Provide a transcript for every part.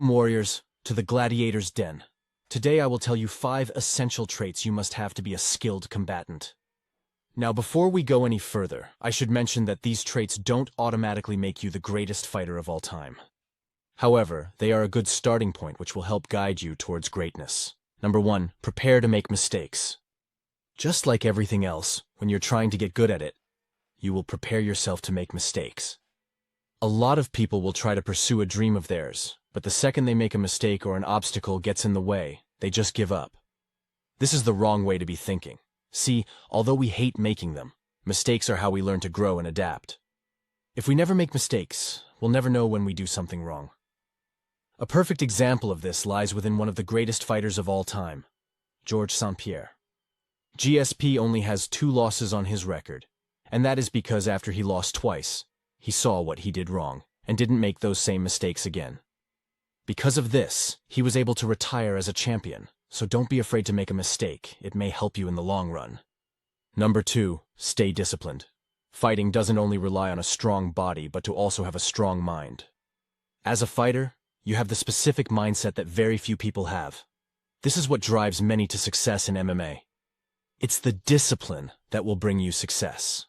Warriors, to the gladiators' den. Today I will tell you 5 essential traits you must have to be a skilled combatant. Now before we go any further, I should mention that these traits don't automatically make you the greatest fighter of all time. However, they are a good starting point which will help guide you towards greatness. Number 1, prepare to make mistakes. Just like everything else, when you're trying to get good at it, you will prepare yourself to make mistakes. A lot of people will try to pursue a dream of theirs, but the second they make a mistake or an obstacle gets in the way, they just give up. This is the wrong way to be thinking. See, although we hate making them, mistakes are how we learn to grow and adapt. If we never make mistakes, we'll never know when we do something wrong. A perfect example of this lies within one of the greatest fighters of all time, Georges St-Pierre. GSP only has 2 losses on his record, and that is because after he lost twice, he saw what he did wrong and didn't make those same mistakes again. Because of this, he was able to retire as a champion, so don't be afraid to make a mistake. It may help you in the long run. Number 2, stay disciplined. Fighting doesn't only rely on a strong body, but to also have a strong mind. As a fighter, you have the specific mindset that very few people have. This is what drives many to success in MMA. It's the discipline that will bring you success.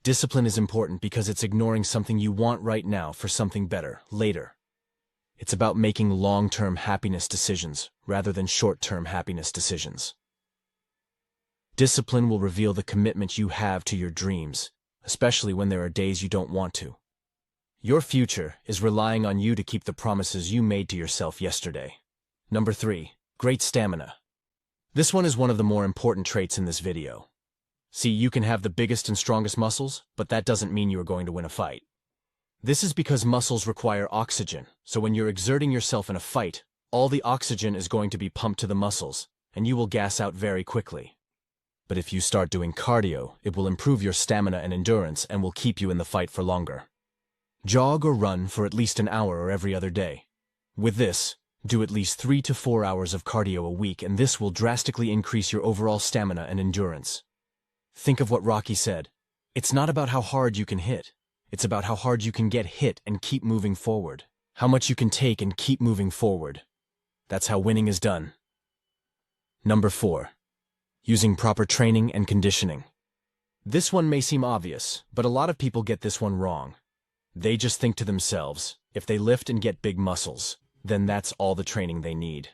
Discipline is important because it's ignoring something you want right now for something better later. It's about making long-term happiness decisions rather than short-term happiness decisions. Discipline will reveal the commitment you have to your dreams, especially when there are days you don't want to. Your future is relying on you to keep the promises you made to yourself yesterday. Number 3, great stamina. This one is one of the more important traits in this video. See, you can have the biggest and strongest muscles, but that doesn't mean you are going to win a fight. This is because muscles require oxygen, so when you're exerting yourself in a fight, all the oxygen is going to be pumped to the muscles, and you will gas out very quickly. But if you start doing cardio, it will improve your stamina and endurance and will keep you in the fight for longer. Jog or run for at least an hour or every other day. With this, do at least 3 to 4 hours of cardio a week, and this will drastically increase your overall stamina and endurance. Think of what Rocky said. It's not about how hard you can hit. It's about how hard you can get hit and keep moving forward. How much you can take and keep moving forward. That's how winning is done. Number 4, using proper training and conditioning. This one may seem obvious, but a lot of people get this one wrong. They just think to themselves, if they lift and get big muscles, then that's all the training they need.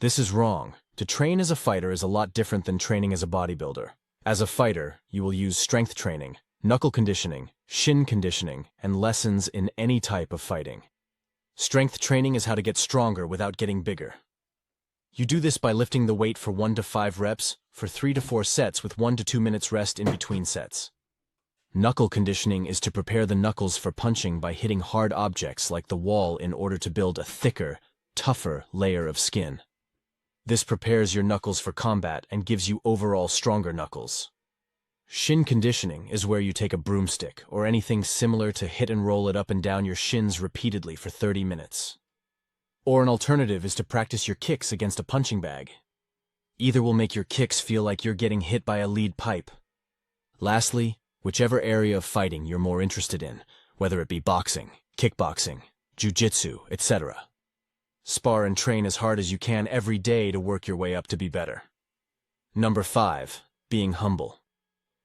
This is wrong. To train as a fighter is a lot different than training as a bodybuilder. As a fighter, you will use strength training, knuckle conditioning, shin conditioning, and lessons in any type of fighting. Strength training is how to get stronger without getting bigger. You do this by lifting the weight for 1 to 5 reps for 3 to 4 sets with 1 to 2 minutes rest in between sets. Knuckle conditioning is to prepare the knuckles for punching by hitting hard objects like the wall in order to build a thicker, tougher layer of skin. This prepares your knuckles for combat and gives you overall stronger knuckles. Shin conditioning is where you take a broomstick or anything similar to hit and roll it up and down your shins repeatedly for 30 minutes. Or an alternative is to practice your kicks against a punching bag. Either will make your kicks feel like you're getting hit by a lead pipe. Lastly, whichever area of fighting you're more interested in, whether it be boxing, kickboxing, jiu-jitsu, etc. Spar and train as hard as you can every day to work your way up to be better. Number 5, being humble.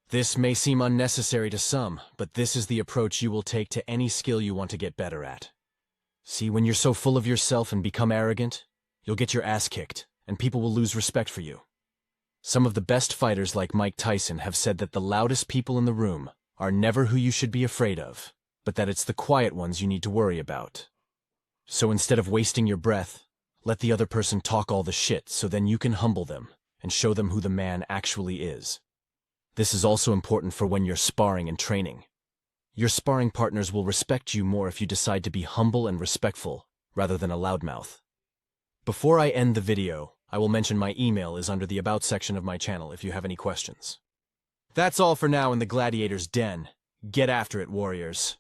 This may seem unnecessary to some, but this is the approach you will take to any skill you want to get better at. See, when you're so full of yourself and become arrogant, you'll get your ass kicked, and people will lose respect for you. Some of the best fighters like Mike Tyson have said that the loudest people in the room are never who you should be afraid of, but that it's the quiet ones you need to worry about. So instead of wasting your breath, let the other person talk all the shit so then you can humble them and show them who the man actually is. This is also important for when you're sparring and training. Your sparring partners will respect you more if you decide to be humble and respectful rather than a loudmouth. Before I end the video, I will mention my email is under the About section of my channel if you have any questions. That's all for now in the Gladiators' Den. Get after it, warriors.